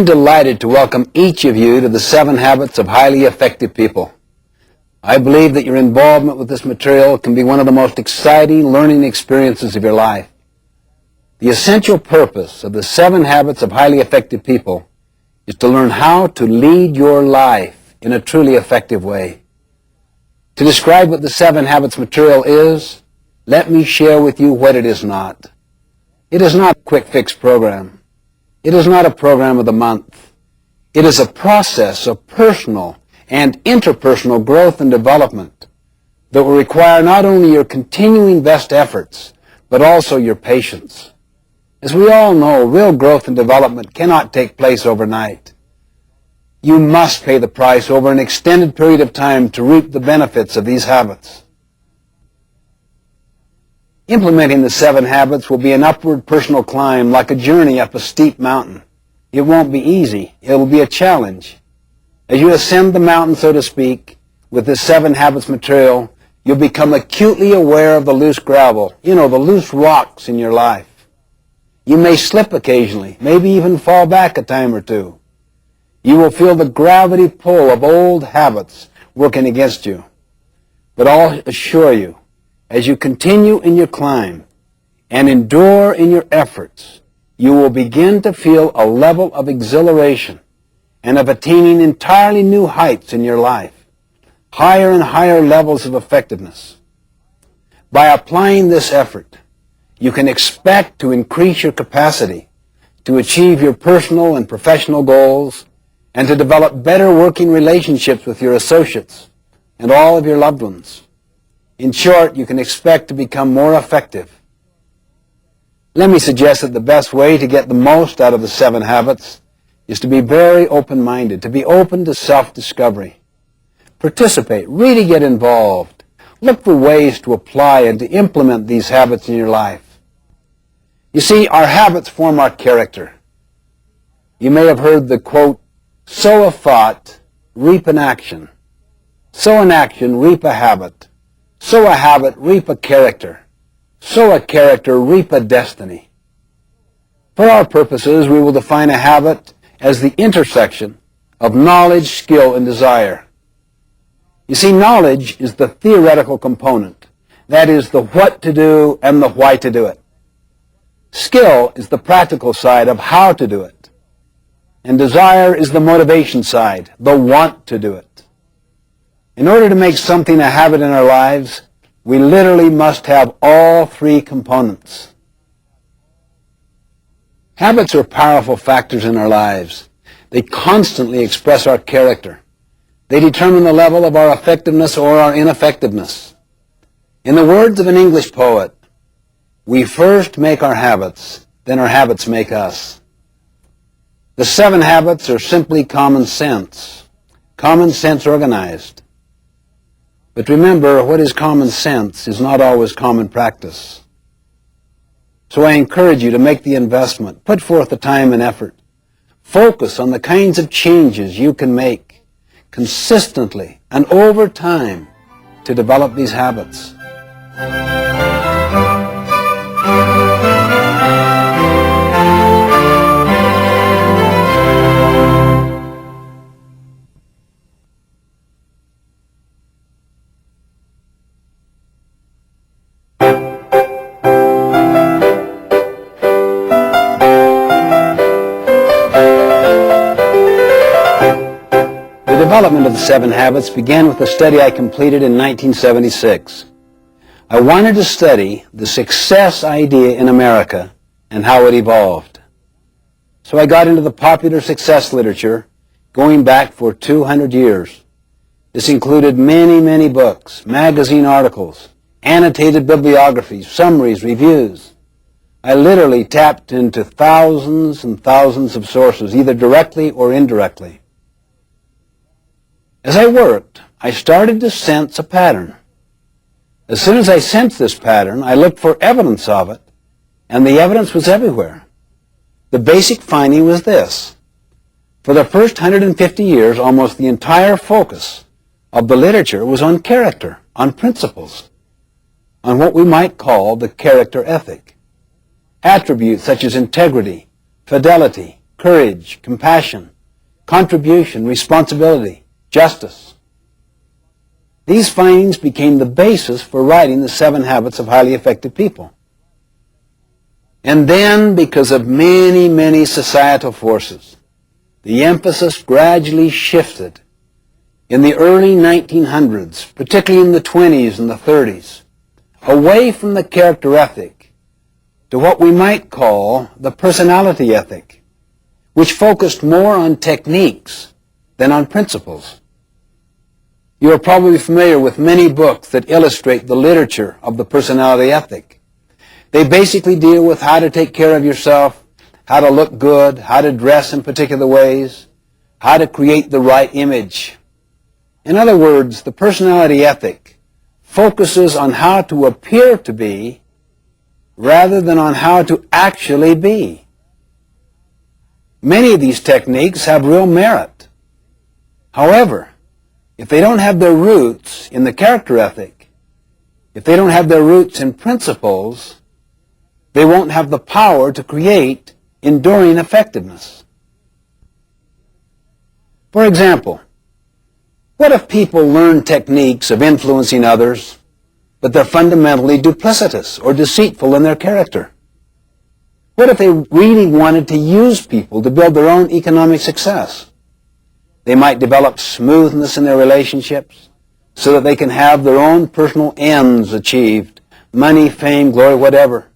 I'm delighted to welcome each of you to the 7 Habits of Highly Effective People. I believe that your involvement with this material can be one of the most exciting learning experiences of your life. The essential purpose of the 7 Habits of Highly Effective People is to learn how to lead your life in a truly effective way. To describe what the 7 Habits material is, let me share with you what it is not. It is not a quick fix program. It is not a program of the month. It is a process of personal and interpersonal growth and development that will require not only your continuing best efforts, but also your patience. As we all know, real growth and development cannot take place overnight. You must pay the price over an extended period of time to reap the benefits of these habits. Implementing the 7 habits will be an upward personal climb like a journey up a steep mountain. It won't be easy. It will be a challenge. As you ascend the mountain, so to speak, with this 7 habits material, you'll become acutely aware of the loose gravel, the loose rocks in your life. You may slip occasionally, maybe even fall back a time or two. You will feel the gravity pull of old habits working against you. But I'll assure you, as you continue in your climb and endure in your efforts, you will begin to feel a level of exhilaration and of attaining entirely new heights in your life, higher and higher levels of effectiveness. By applying this effort, you can expect to increase your capacity to achieve your personal and professional goals and to develop better working relationships with your associates and all of your loved ones. In short, you can expect to become more effective. Let me suggest that the best way to get the most out of the 7 habits is to be very open-minded, to be open to self-discovery. Participate, really get involved. Look for ways to apply and to implement these habits in your life. You see, our habits form our character. You may have heard the quote, sow a thought, reap an action. Sow an action, reap a habit. Sow a habit, reap a character. Sow a character, reap a destiny. For our purposes, we will define a habit as the intersection of knowledge, skill, and desire. You see, knowledge is the theoretical component. That is the what to do and the why to do it. Skill is the practical side of how to do it. And desire is the motivation side, the want to do it. In order to make something a habit in our lives, we literally must have all 3 components. Habits are powerful factors in our lives. They constantly express our character. They determine the level of our effectiveness or our ineffectiveness. In the words of an English poet, we first make our habits, then our habits make us. The 7 habits are simply common sense organized. But remember, what is common sense is not always common practice. So I encourage you to make the investment, put forth the time and effort. Focus on the kinds of changes you can make consistently and over time to develop these habits. The development of the 7 habits began with a study I completed in 1976. I wanted to study the success idea in America and how it evolved. So I got into the popular success literature going back for 200 years. This included many, many books, magazine articles, annotated bibliographies, summaries, reviews. I literally tapped into thousands and thousands of sources, either directly or indirectly. As I worked, I started to sense a pattern. As soon as I sensed this pattern, I looked for evidence of it, and the evidence was everywhere. The basic finding was this. For the first 150 years, almost the entire focus of the literature was on character, on principles, on what we might call the character ethic. Attributes such as integrity, fidelity, courage, compassion, contribution, responsibility, justice. These findings became the basis for writing the 7 Habits of Highly Effective People. And then, because of many, many societal forces, the emphasis gradually shifted in the early 1900s, particularly in the 20s and the 30s, away from the character ethic to what we might call the personality ethic, which focused more on techniques than on principles. You are probably familiar with many books that illustrate the literature of the personality ethic. They basically deal with how to take care of yourself, how to look good, how to dress in particular ways, how to create the right image. In other words, the personality ethic focuses on how to appear to be rather than on how to actually be. Many of these techniques have real merit. However, if they don't have their roots in the character ethic, if they don't have their roots in principles, they won't have the power to create enduring effectiveness. For example, what if people learn techniques of influencing others, but they're fundamentally duplicitous or deceitful in their character? What if they really wanted to use people to build their own economic success? They might develop smoothness in their relationships so that they can have their own personal ends achieved, money, fame, glory, whatever.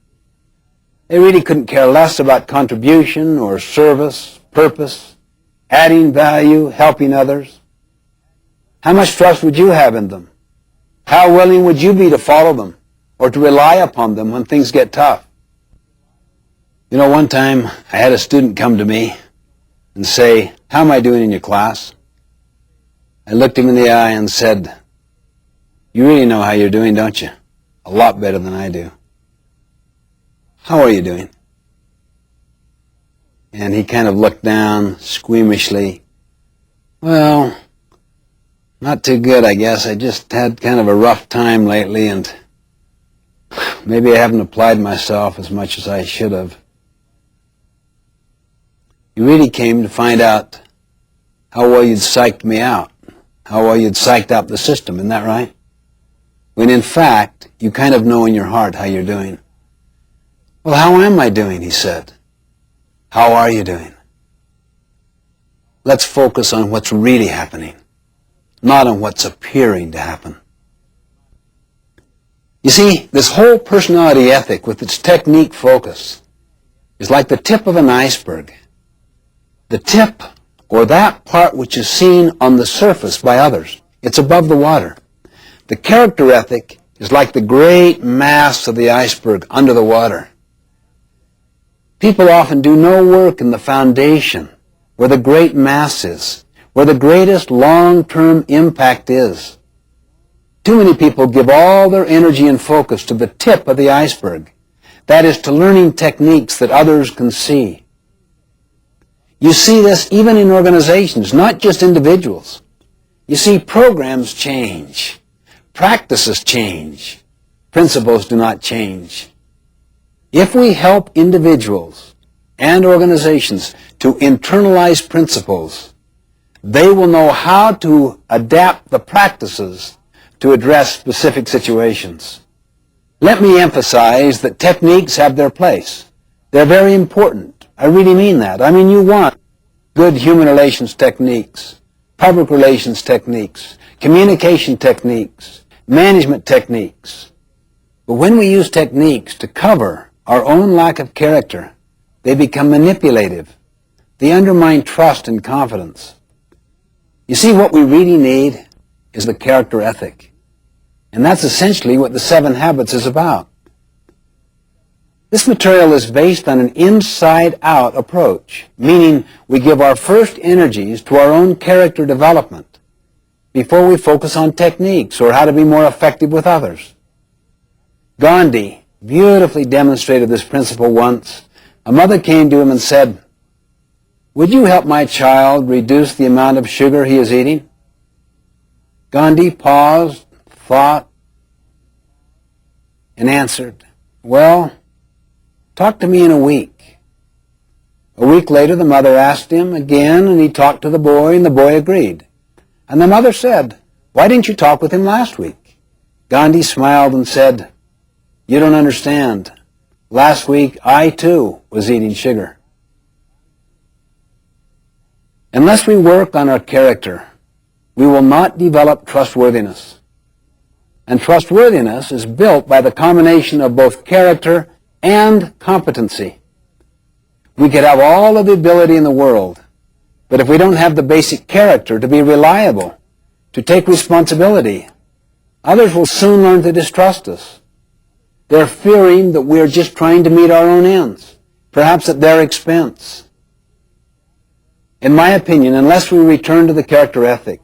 They really couldn't care less about contribution or service, purpose, adding value, helping others. How much trust would you have in them? How willing would you be to follow them or to rely upon them when things get tough? You know, one time I had a student come to me and say, "How am I doing in your class?" I looked him in the eye and said, "You really know how you're doing, don't you? A lot better than I do. How are you doing?" And he kind of looked down squeamishly. "Well, not too good, I guess. I just had kind of a rough time lately, and maybe I haven't applied myself as much as I should have." You really came to find out how well you'd psyched me out, how well you'd psyched out the system, isn't that right? When in fact, you kind of know in your heart how you're doing. "Well, how am I doing?" he said. "How are you doing?" Let's focus on what's really happening, not on what's appearing to happen. You see, this whole personality ethic with its technique focus is like the tip of an iceberg. The tip, or that part which is seen on the surface by others. It's above the water. The character ethic is like the great mass of the iceberg under the water. People often do no work in the foundation, where the great mass is, where the greatest long-term impact is. Too many people give all their energy and focus to the tip of the iceberg. That is, to learning techniques that others can see. You see this even in organizations, not just individuals. You see, programs change. Practices change. Principles do not change. If we help individuals and organizations to internalize principles, they will know how to adapt the practices to address specific situations. Let me emphasize that techniques have their place. They're very important. I really mean that. I mean, you want good human relations techniques, public relations techniques, communication techniques, management techniques. But when we use techniques to cover our own lack of character, they become manipulative. They undermine trust and confidence. You see, what we really need is the character ethic. And that's essentially what the 7 Habits is about. This material is based on an inside-out approach, meaning we give our first energies to our own character development before we focus on techniques or how to be more effective with others. Gandhi beautifully demonstrated this principle once. A mother came to him and said, "Would you help my child reduce the amount of sugar he is eating?" Gandhi paused, thought, and answered, "Well, talk to me in a week." A week later, the mother asked him again, and he talked to the boy, and the boy agreed. And the mother said, "Why didn't you talk with him last week?" Gandhi smiled and said, "You don't understand. Last week, I too was eating sugar." Unless we work on our character, we will not develop trustworthiness. And trustworthiness is built by the combination of both character and competency. We could have all of the ability in the world, but if we don't have the basic character to be reliable, to take responsibility, others will soon learn to distrust us. They're fearing that we're just trying to meet our own ends, perhaps at their expense. In my opinion, unless we return to the character ethic,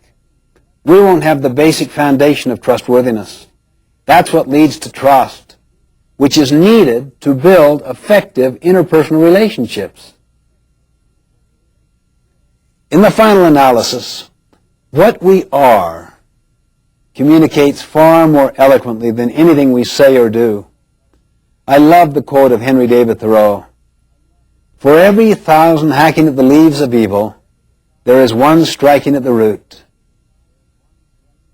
we won't have the basic foundation of trustworthiness. That's what leads to trust, which is needed to build effective interpersonal relationships. In the final analysis, what we are communicates far more eloquently than anything we say or do. I love the quote of Henry David Thoreau. "For every 1,000 hacking at the leaves of evil, there is one striking at the root."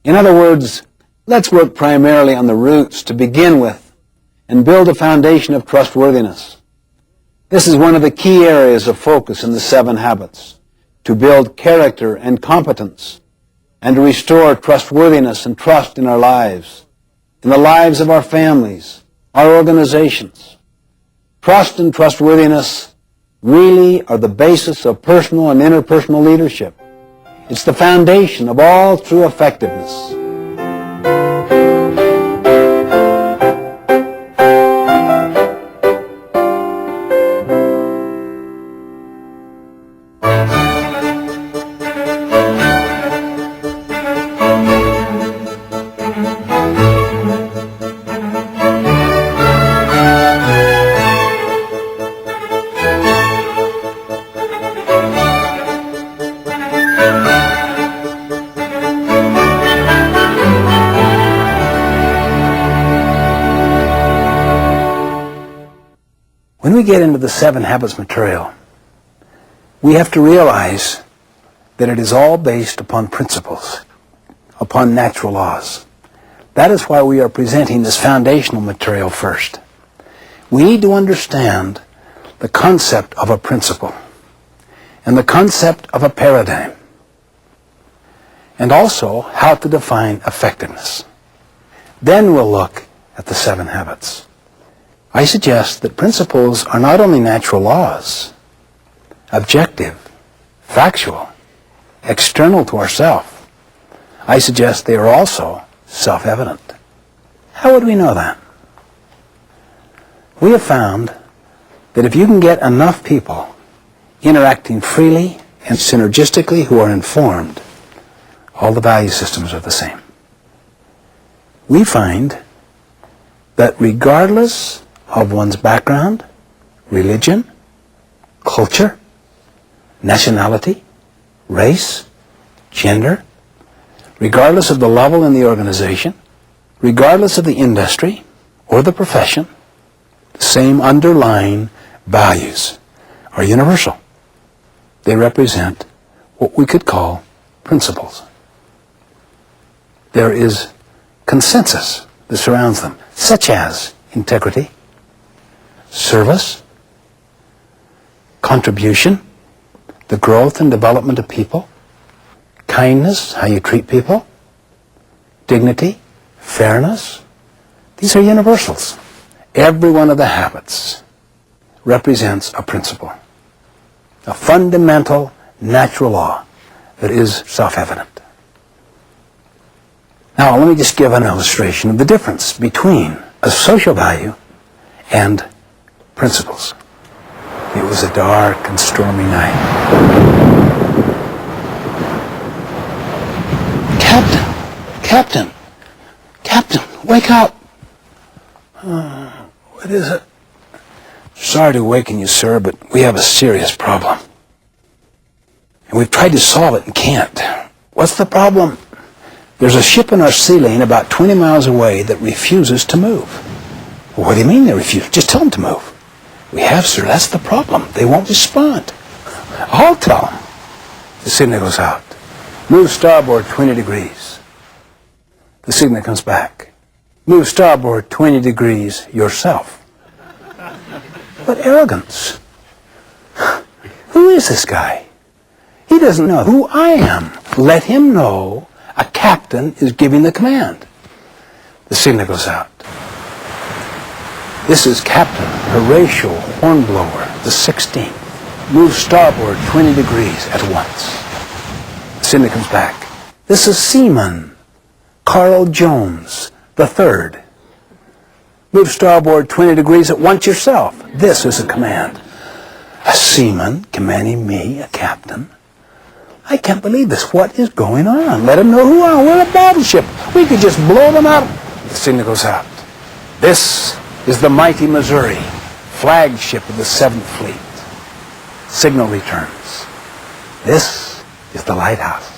In other words, let's work primarily on the roots to begin with and build a foundation of trustworthiness. This is one of the key areas of focus in the 7 habits, to build character and competence and to restore trustworthiness and trust in our lives, in the lives of our families, our organizations. Trust and trustworthiness really are the basis of personal and interpersonal leadership. It's the foundation of all true effectiveness. When we get into the 7 habits material, we have to realize that it is all based upon principles, upon natural laws. That is why we are presenting this foundational material first. We need to understand the concept of a principle and the concept of a paradigm, and also how to define effectiveness. Then we'll look at the 7 habits. I suggest that principles are not only natural laws, objective, factual, external to ourselves. I suggest they are also self-evident. How would we know that? We have found that if you can get enough people interacting freely and synergistically who are informed, all the value systems are the same. We find that regardless of one's background, religion, culture, nationality, race, gender, regardless of the level in the organization, regardless of the industry or the profession, the same underlying values are universal. They represent what we could call principles. There is consensus that surrounds them, such as integrity, service, contribution, the growth and development of people, kindness, how you treat people, dignity, fairness. These are universals. Every one of the habits represents a principle, a fundamental natural law that is self-evident. Now, let me just give an illustration of the difference between a social value and principles. It was a dark and stormy night. Captain, wake up! What is it? Sorry to awaken you, sir, but we have a serious problem. And we've tried to solve it and can't. What's the problem? There's a ship in our sea lane about 20 miles away that refuses to move. Well, what do you mean they refuse? Just tell them to move. We have, sir. That's the problem. They won't respond. I'll tell them. The signal goes out. Move starboard 20 degrees. The signal comes back. Move starboard 20 degrees yourself. What arrogance. Who is this guy? He doesn't know who I am. Let him know a captain is giving the command. The signal goes out. This is Captain Horatio Hornblower, the 16th. Move starboard 20 degrees at once. The signal comes back. This is Seaman Carl Jones, the 3rd. Move starboard 20 degrees at once yourself. This is a command. A seaman commanding me, a captain. I can't believe this. What is going on? Let them know who I am. We're a battleship. We could just blow them out. The signal goes out. This is the mighty Missouri, flagship of the 7th Fleet. Signal returns. This is the lighthouse.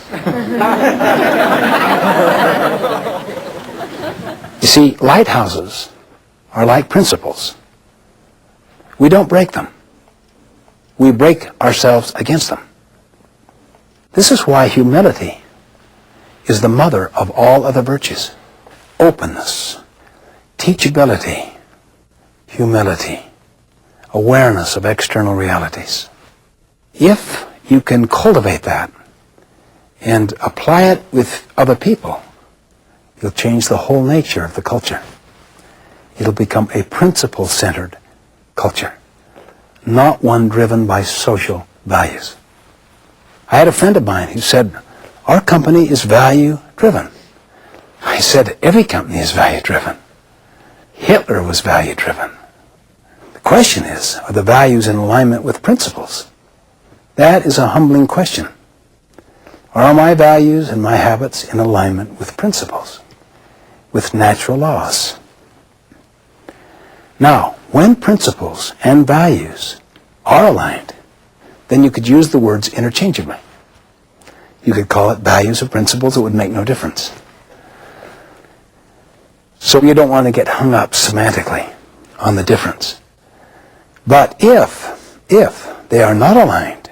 You see, lighthouses are like principles. We don't break them. We break ourselves against them. This is why humility is the mother of all other virtues. Openness, teachability, humility, awareness of external realities. If you can cultivate that and apply it with other people, you'll change the whole nature of the culture. It'll become a principle-centered culture, not one driven by social values. I had a friend of mine who said, our company is value-driven. I said, every company is value-driven. Hitler was value-driven. The question is, are the values in alignment with principles? That is a humbling question. Are my values and my habits in alignment with principles, with natural laws? Now, when principles and values are aligned, then you could use the words interchangeably. You could call it values or principles. It would make no difference. So you don't want to get hung up semantically on the difference. But if they are not aligned,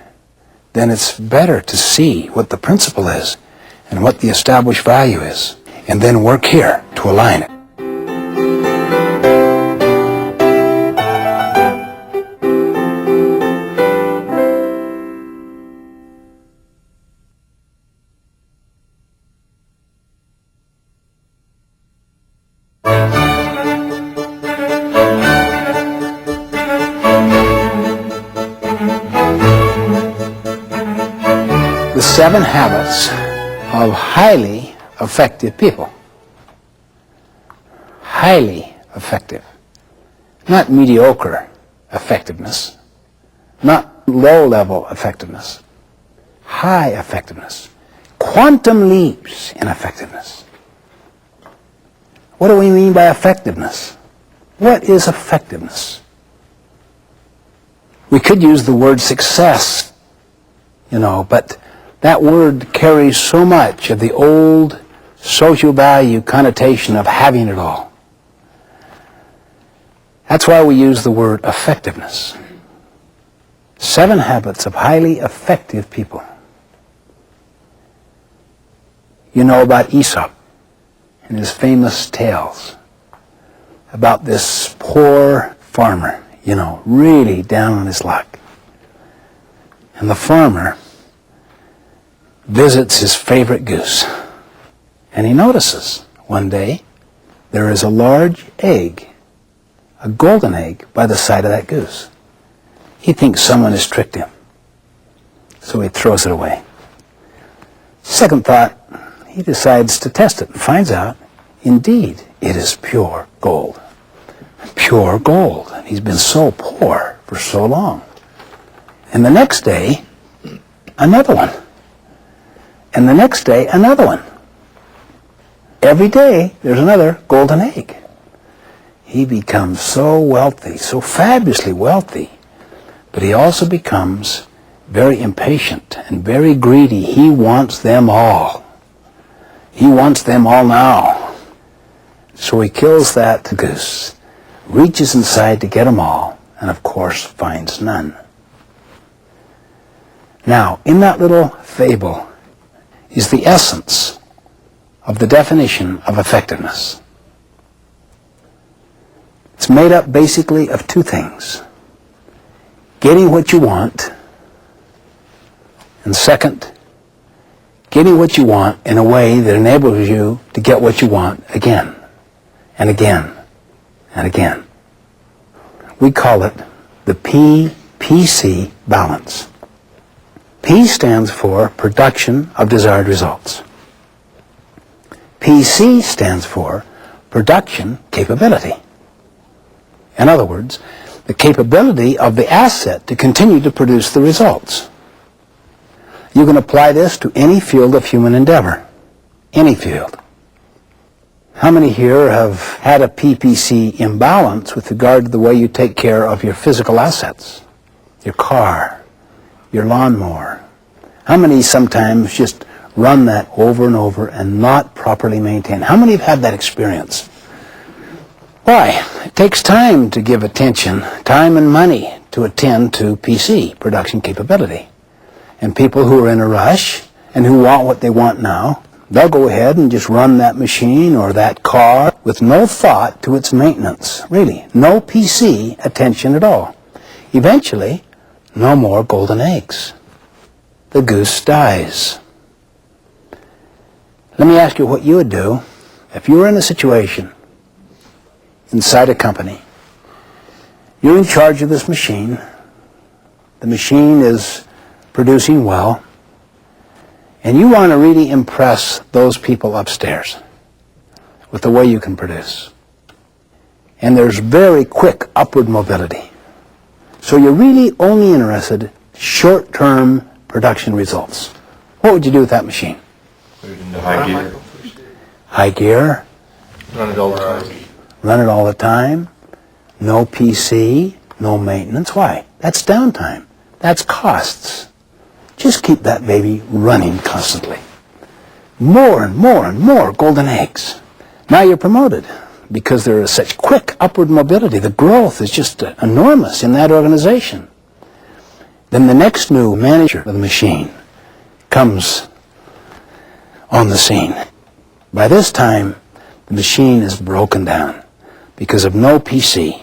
then it's better to see what the principle is and what the established value is, and then work here to align it. The 7 habits of highly effective people. Highly effective. Not mediocre effectiveness. Not low-level effectiveness. High effectiveness. Quantum leaps in effectiveness. What do we mean by effectiveness? What is effectiveness? We could use the word success, but that word carries so much of the old social value connotation of having it all. That's why we use the word effectiveness. 7 habits of highly effective people. You know about Aesop and his famous tales about this poor farmer, really down on his luck. And the farmer visits his favorite goose. And he notices one day there is a large egg, a golden egg, by the side of that goose. He thinks someone has tricked him. So he throws it away. Second thought, he decides to test it and finds out, indeed, it is pure gold. Pure gold. He's been so poor for so long. And the next day, another one. And the next day, another one. Every day, there's another golden egg. He becomes so wealthy, so fabulously wealthy, but he also becomes very impatient and very greedy. He wants them all. He wants them all now. So he kills that goose, reaches inside to get them all, and of course finds none. Now, in that little fable is the essence of the definition of effectiveness. It's made up basically of two things: getting what you want, and second, getting what you want in a way that enables you to get what you want again and again and again. We call it the PPC balance. P stands for production of desired results. PC stands for production capability. In other words, the capability of the asset to continue to produce the results. You can apply this to any field of human endeavor. Any field. How many here have had a PPC imbalance with regard to the way you take care of your physical assets? Your car, your lawnmower. How many sometimes just run that over and over and not properly maintain? How many have had that experience? Why? It takes time to give attention, time and money to attend to PC, production capability. And people who are in a rush and who want what they want now, they'll go ahead and just run that machine or that car with no thought to its maintenance. Really, no PC attention at all. Eventually, no more golden eggs. The goose dies. Let me ask you what you would do if you were in a situation inside a company. You're in charge of this machine. The machine is producing well, and you want to really impress those people upstairs with the way you can produce. And there's very quick upward mobility. So you're really only interested in short-term production results. What would you do with that machine? Put it into high gear. High gear. Run it all the time. Run it all the time. No PC, no maintenance. Why? That's downtime. That's costs. Just keep that baby running constantly. More and more and more golden eggs. Now you're promoted because there is such quick upward mobility. The growth is just enormous in that organization. Then the next new manager of the machine comes on the scene. By this time, the machine is broken down because of no PC.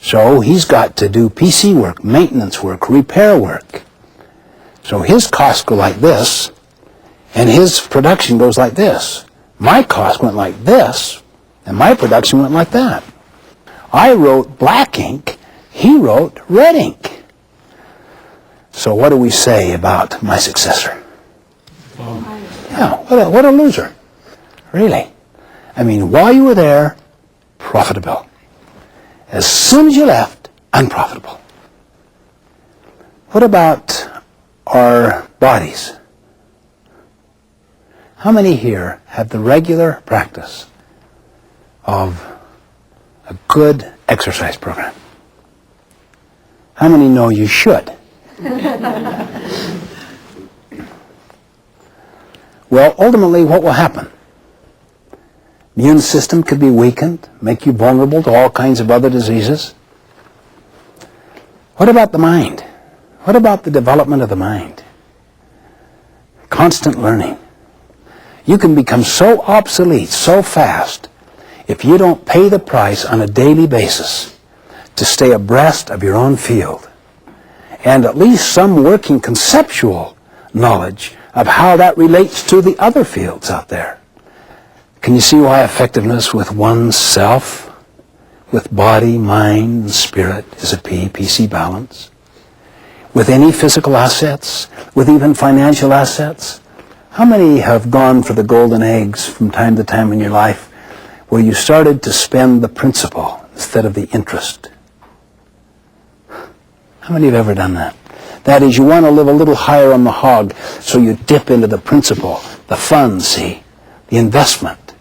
So he's got to do PC work, maintenance work, repair work. So his costs go like this, and his production goes like this. My cost went like this, and my production went like that. I wrote black ink, he wrote red ink. So what do we say about my successor? Yeah, what a loser. Really. I mean, while you were there, profitable. As soon as you left, unprofitable. What about our bodies? How many here have the regular practice of a good exercise program? How many know you should? Well, ultimately, what will happen? Immune system could be weakened, make you vulnerable to all kinds of other diseases. What about the mind? What about the development of the mind? Constant learning. You can become so obsolete so fast if you don't pay the price on a daily basis to stay abreast of your own field and at least some working conceptual knowledge of how that relates to the other fields out there. Can you see why effectiveness with oneself, with body, mind, and spirit is a PC balance? With any physical assets, with even financial assets? How many have gone for the golden eggs from time to time in your life where you started to spend the principal instead of the interest? How many have ever done that? That is, you want to live a little higher on the hog, so you dip into the principal, the fund, see, the investment,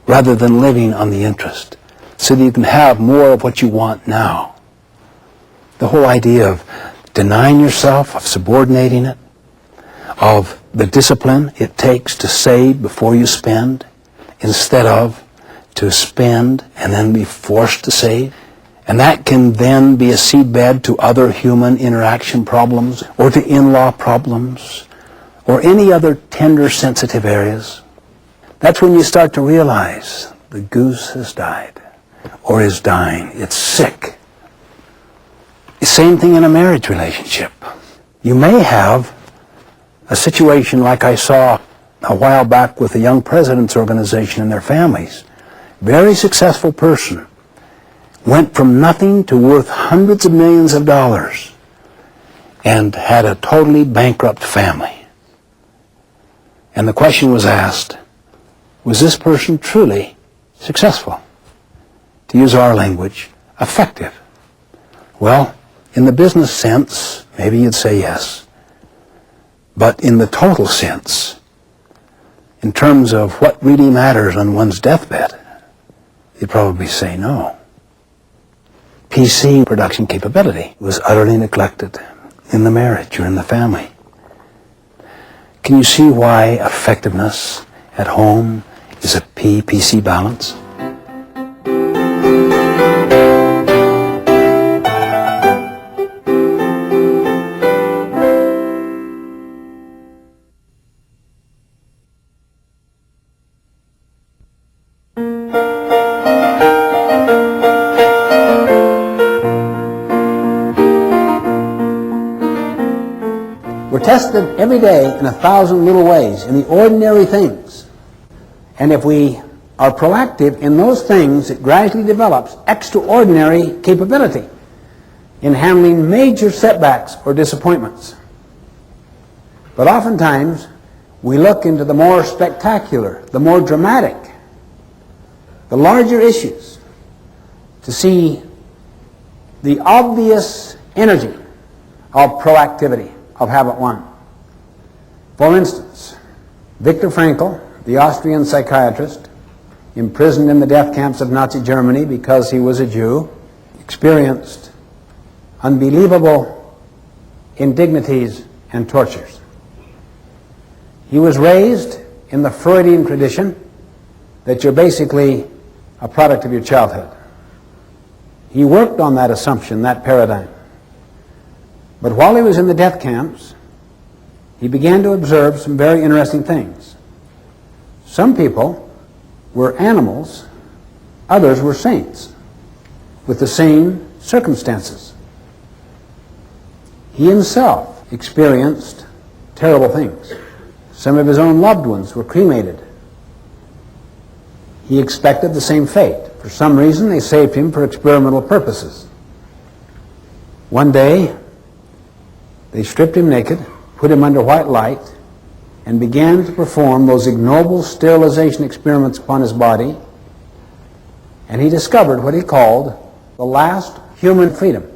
rather than living on the interest, so that you can have more of what you want now. The whole idea of denying yourself, of subordinating it, of the discipline it takes to save before you spend, instead of to spend and then be forced to save. And that can then be a seedbed to other human interaction problems or to in-law problems or any other tender, sensitive areas. That's when you start to realize the goose has died or is dying. It's sick. The same thing in a marriage relationship. You may have a situation like I saw a while back with the Young Presidents Organization and their families. Very successful person. Went from nothing to worth hundreds of millions of dollars and had a totally bankrupt family. And the question was asked, was this person truly successful? To use our language, effective? Well, in the business sense, maybe you'd say yes. But in the total sense, in terms of what really matters on one's deathbed, you'd probably say no. PC production capability was utterly neglected in the marriage or in the family. Can you see why effectiveness at home is a PC balance? We're tested every day in 1,000 little ways, in the ordinary things. And if we are proactive in those things, it gradually develops extraordinary capability in handling major setbacks or disappointments. But oftentimes, we look into the more spectacular, the more dramatic, the larger issues to see the obvious energy of proactivity, of habit one. For instance, Viktor Frankl, the Austrian psychiatrist, imprisoned in the death camps of Nazi Germany because he was a Jew, experienced unbelievable indignities and tortures. He was raised in the Freudian tradition that you're basically a product of your childhood. He worked on that assumption, that paradigm. But while he was in the death camps, he began to observe some very interesting things. Some people were animals, others were saints, with the same circumstances. He himself experienced terrible things. Some of his own loved ones were cremated. He expected the same fate. For some reason, they saved him for experimental purposes. One day, they stripped him naked, put him under white light, and began to perform those ignoble sterilization experiments upon his body. And he discovered what he called the last human freedom.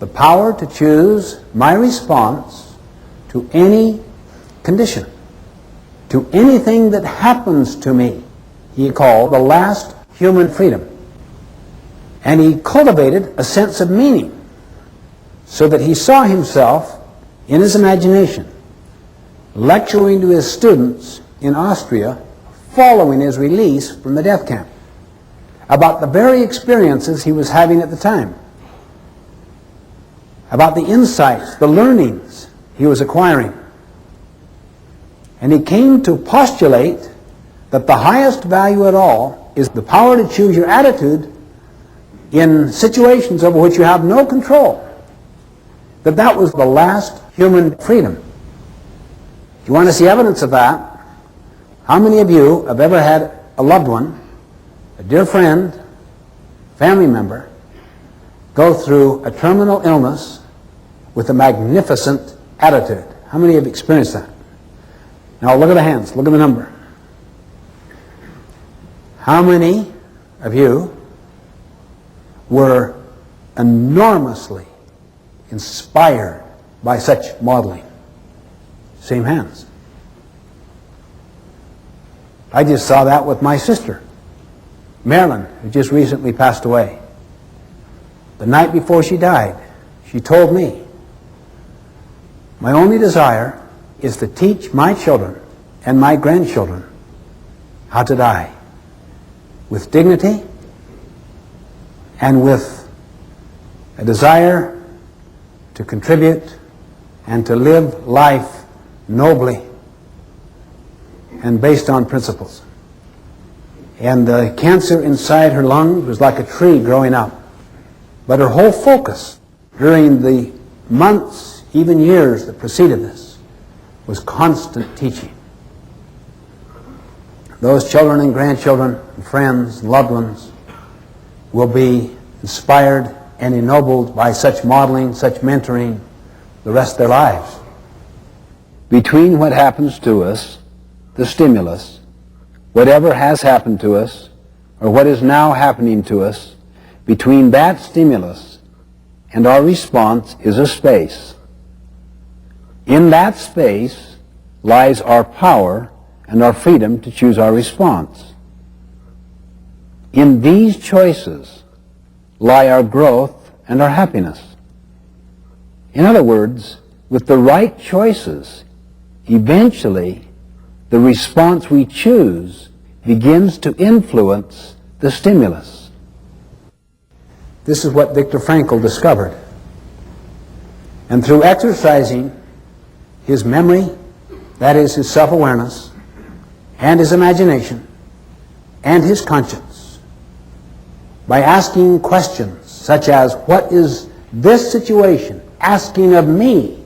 The power to choose my response to any condition, to anything that happens to me. He called the last human freedom. And he cultivated a sense of meaning, so that he saw himself in his imagination lecturing to his students in Austria following his release from the death camp about the very experiences he was having at the time, about the insights, the learnings he was acquiring. And he came to postulate that the highest value at all is the power to choose your attitude in situations over which you have no control. That was the last human freedom. If you want to see evidence of that, how many of you have ever had a loved one, a dear friend, family member, go through a terminal illness with a magnificent attitude? How many have experienced that? Now look at the hands, look at the number. How many of you were enormously inspired by such modeling? Same hands. I just saw that with my sister, Marilyn, who just recently passed away. The night before she died, she told me, my only desire is to teach my children and my grandchildren how to die with dignity and with a desire to contribute and to live life nobly and based on principles. And the cancer inside her lungs was like a tree growing up. But her whole focus during the months, even years that preceded this, was constant teaching. Those children and grandchildren and friends and loved ones will be inspired and ennobled by such modeling, such mentoring the rest of their lives. Between what happens to us, the stimulus, whatever has happened to us, or what is now happening to us, between that stimulus and our response is a space. In that space lies our power and our freedom to choose our response. In these choices lie our growth and our happiness. In other words, with the right choices, eventually the response we choose begins to influence the stimulus. This is what Viktor Frankl discovered. And through exercising his memory, that is his self-awareness, and his imagination, and his conscience, by asking questions such as, what is this situation asking of me,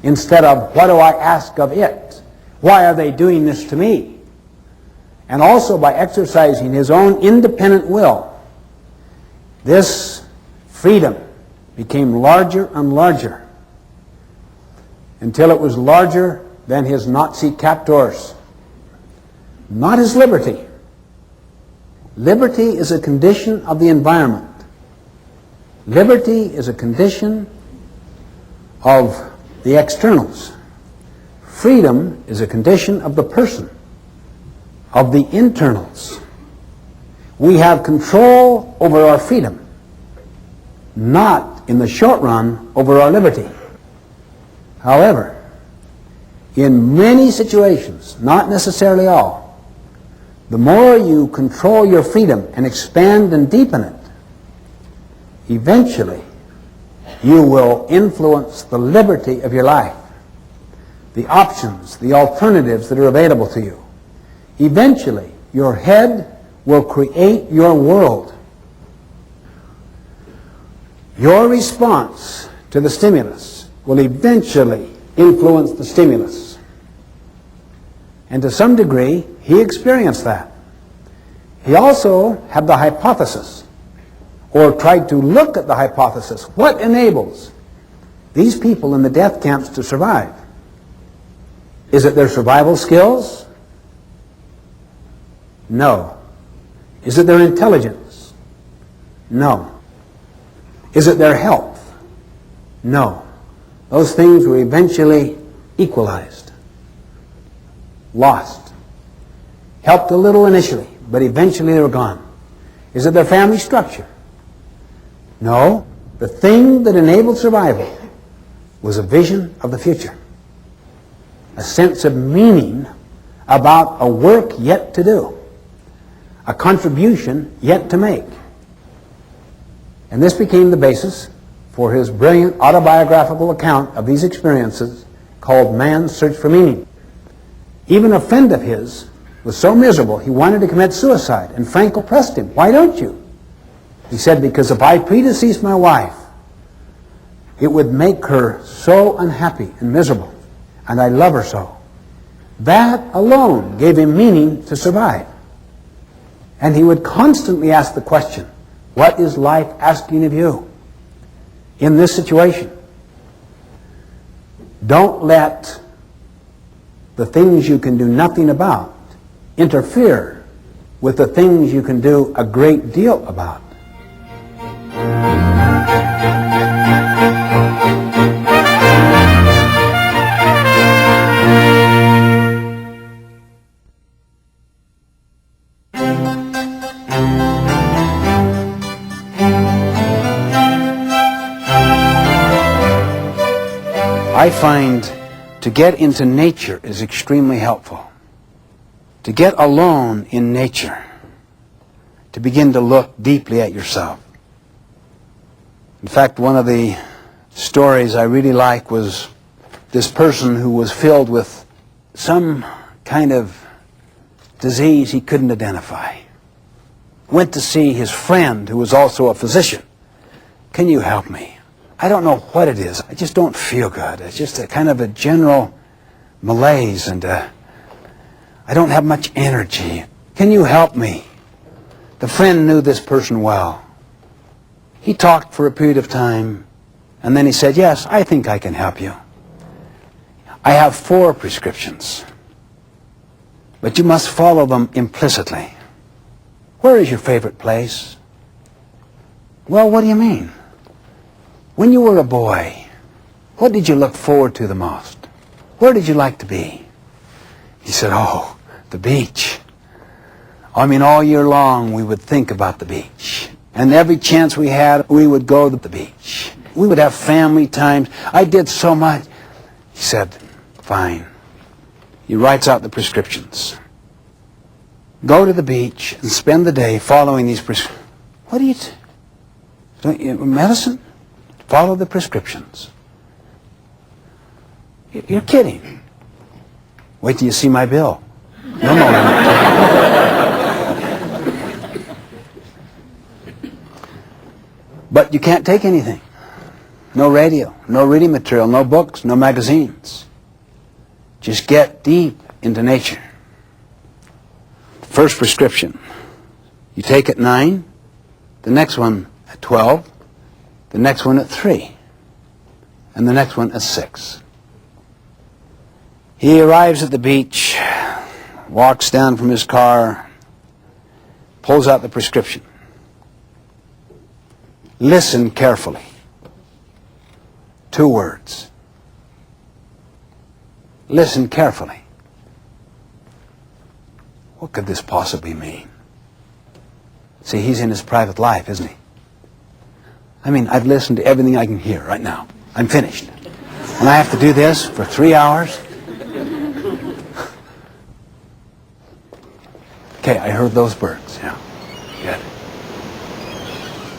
instead of, what do I ask of it? Why are they doing this to me? And also by exercising his own independent will, this freedom became larger and larger until it was larger than his Nazi captors. Not his liberty. Liberty is a condition of the environment. Liberty is a condition of the externals. Freedom is a condition of the person, of the internals. We have control over our freedom, not in the short run over our liberty. However, in many situations, not necessarily all, the more you control your freedom and expand and deepen it, eventually you will influence the liberty of your life, the options, the alternatives that are available to you. Eventually, your head will create your world. Your response to the stimulus will eventually influence the stimulus. And to some degree, he experienced that. He also had the hypothesis, or tried to look at the hypothesis. What enables these people in the death camps to survive? Is it their survival skills? No. Is it their intelligence? No. Is it their health? No. Those things were eventually equalized, lost. Helped a little initially, but eventually they were gone. Is it their family structure? No. The thing that enabled survival was a vision of the future, a sense of meaning about a work yet to do, a contribution yet to make. And this became the basis for his brilliant autobiographical account of these experiences called Man's Search for Meaning. Even a friend of his was so miserable he wanted to commit suicide, and Frankl pressed him, "Why don't you?" He said, "Because if I predecease my wife, it would make her so unhappy and miserable, and I love her so." That alone gave him meaning to survive. And he would constantly ask the question, what is life asking of you in this situation? Don't let the things you can do nothing about interfere with the things you can do a great deal about. I find to get into nature is extremely helpful. To get alone in nature, to begin to look deeply at yourself, In fact, one of the stories I really like was this person who was filled with some kind of disease he couldn't identify. Went to see his friend who was also a physician. Can you help me? I don't know what it is. I just don't feel good. It's just a kind of a general malaise, and I don't have much energy. Can you help me? The friend knew this person well. He talked for a period of time, and then he said, yes, I think I can help you. I have 4 prescriptions, but you must follow them implicitly. Where is your favorite place? Well, what do you mean? When you were a boy, what did you look forward to the most? Where did you like to be? He said, oh, the beach. I mean, all year long we would think about the beach. And every chance we had, we would go to the beach. We would have family times. I did so much. He said, fine. He writes out the prescriptions. Go to the beach and spend the day following these prescriptions. What do you don't you medicine? Follow the prescriptions. You're kidding. Wait till you see my bill. No. But you can't take anything. No radio, no reading material, no books, no magazines. Just get deep into nature. First prescription, you take at 9, the next one at 12, the next one at 3, and the next one at 6. He arrives at the beach, walks down from his car, pulls out the prescription. Listen carefully. 2 words. Listen carefully. What could this possibly mean? See, he's in his private life, isn't he? I mean, I've listened to everything I can hear right now. I'm finished. And I have to do this for 3 hours? Okay, I heard those birds. Yeah, good.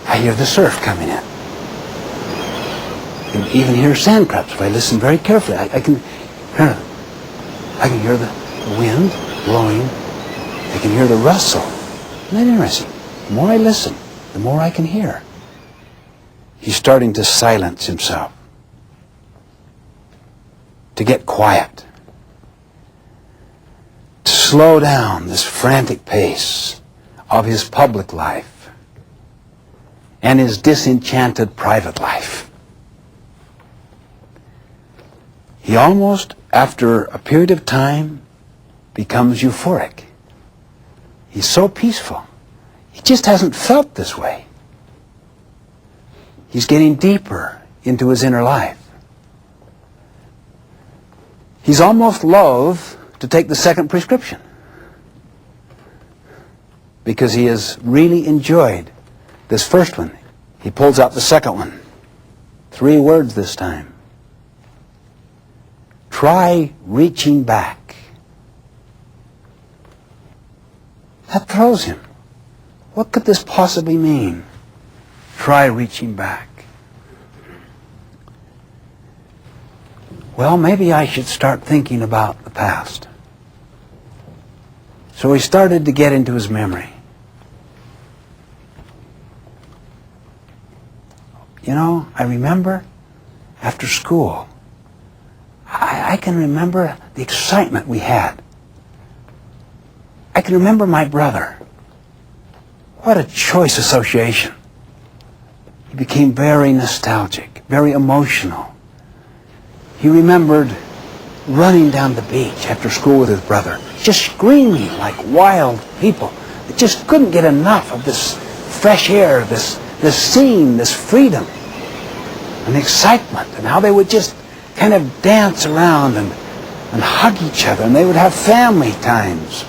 I hear the surf coming in. I can even hear sand crabs if I listen very carefully. I can hear the wind blowing. I can hear the rustle. Isn't that interesting? The more I listen, the more I can hear. He's starting to silence himself, to get quiet, to slow down this frantic pace of his public life and his disenchanted private life. He almost, after a period of time, becomes euphoric. He's so peaceful. He just hasn't felt this way. He's getting deeper into his inner life. He's almost loath to take the second prescription because he has really enjoyed this first one. He pulls out the second one. 3 words this time. Try reaching back. That throws him. What could this possibly mean? Try reaching back. Well, maybe I should start thinking about the past. So he started to get into his memory. You know, I remember after school, I can remember the excitement we had. I can remember my brother. What a choice association. He became very nostalgic, very emotional. He remembered running down the beach after school with his brother, just screaming like wild people that just couldn't get enough of this fresh air, this scene, this freedom, and the excitement, and how they would just kind of dance around and hug each other, and they would have family times.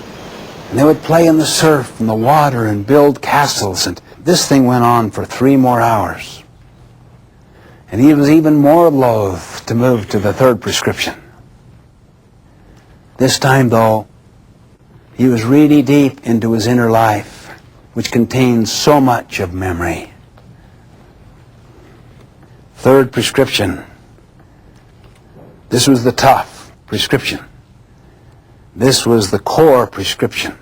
And they would play in the surf and the water and build castles. And this thing went on for 3 more hours. And he was even more loath to move to the 3rd prescription. This time, though, he was really deep into his inner life, which contains so much of memory. Third prescription. This was the tough prescription. This was the core prescription.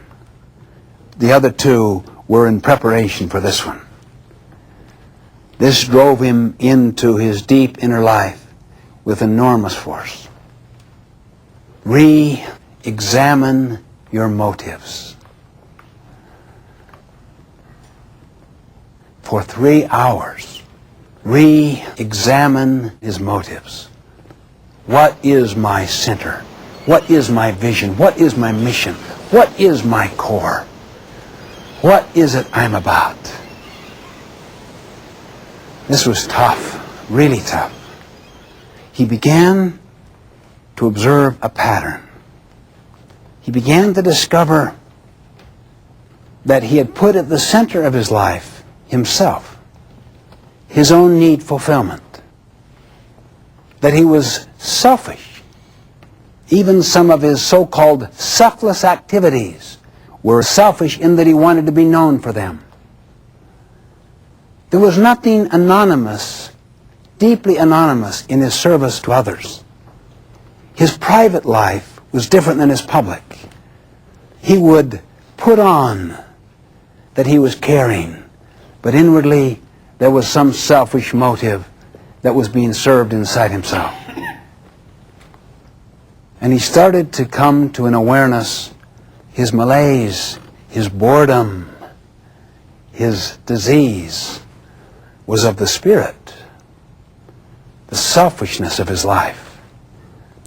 The other two were in preparation for this one. This drove him into his deep inner life with enormous force. Re-examine your motives. For 3 hours, re-examine his motives. What is my center? What is my vision? What is my mission? What is my core? What is it I'm about? This was tough, really tough. He began to observe a pattern. He began to discover that he had put at the center of his life himself, his own need fulfillment, that he was selfish. Even some of his so-called selfless activities were selfish in that he wanted to be known for them. There was nothing anonymous, deeply anonymous in his service to others. His private life was different than his public. He would put on that he was caring, but inwardly there was some selfish motive that was being served inside himself. And he started to come to an awareness, his malaise, his boredom, his disease was of the spirit, the selfishness of his life,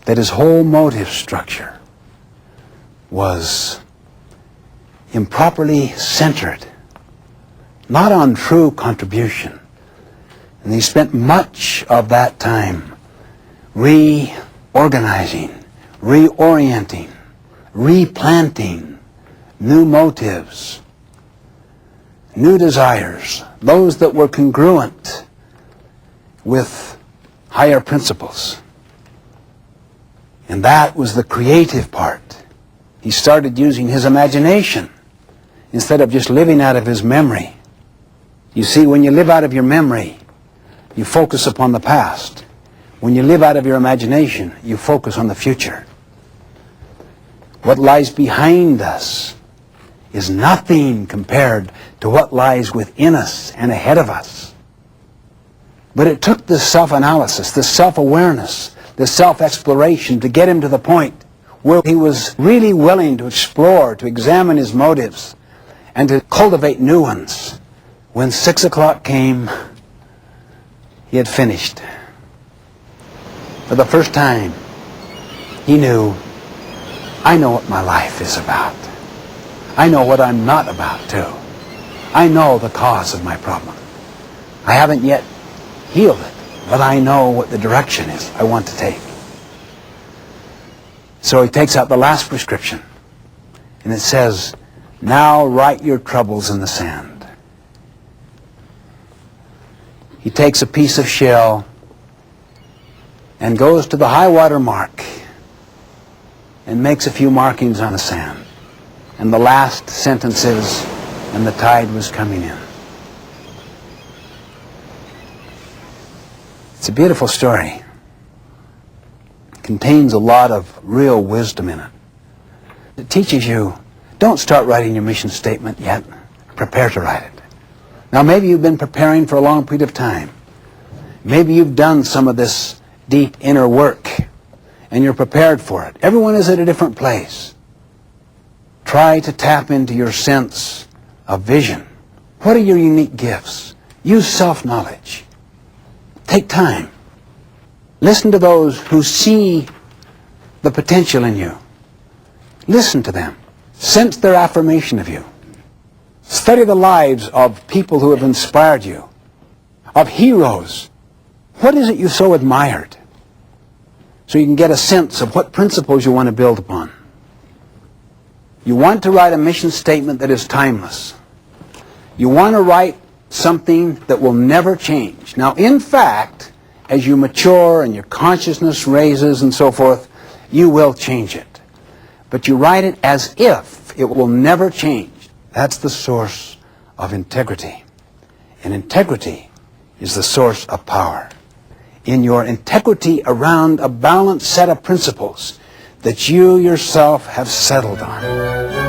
that his whole motive structure was improperly centered, not on true contribution. And he spent much of that time reorganizing, reorienting, replanting new motives, new desires, those that were congruent with higher principles. And that was the creative part. He started using his imagination instead of just living out of his memory. You see, when you live out of your memory, you focus upon the past. When you live out of your imagination, you focus on the future. What lies behind us is nothing compared to what lies within us and ahead of us. But it took this self-analysis, this self-awareness, this self-exploration to get him to the point where he was really willing to explore, to examine his motives, and to cultivate new ones. When 6 o'clock came, he had finished. For the first time, he knew, I know what my life is about. I know what I'm not about, too. I know the cause of my problem. I haven't yet healed it, but I know what the direction is I want to take. So he takes out the last prescription, and it says, now write your troubles in the sand. He takes a piece of shell and goes to the high water mark and makes a few markings on the sand. And the last sentence is, and the tide was coming in. It's a beautiful story. It contains a lot of real wisdom in it. It teaches you, don't start writing your mission statement yet. Prepare to write it. Now maybe you've been preparing for a long period of time. Maybe you've done some of this deep inner work and you're prepared for it. Everyone is at a different place. Try to tap into your sense of vision. What are your unique gifts? Use self-knowledge. Take time. Listen to those who see the potential in you. Listen to them. Sense their affirmation of you. Study the lives of people who have inspired you, of heroes. What is it you so admired? So you can get a sense of what principles you want to build upon. You want to write a mission statement that is timeless. You want to write something that will never change. Now, in fact, as you mature and your consciousness raises and so forth, you will change it. But you write it as if it will never change. That's the source of integrity. And integrity is the source of power. in your integrity around a balanced set of principles that you yourself have settled on.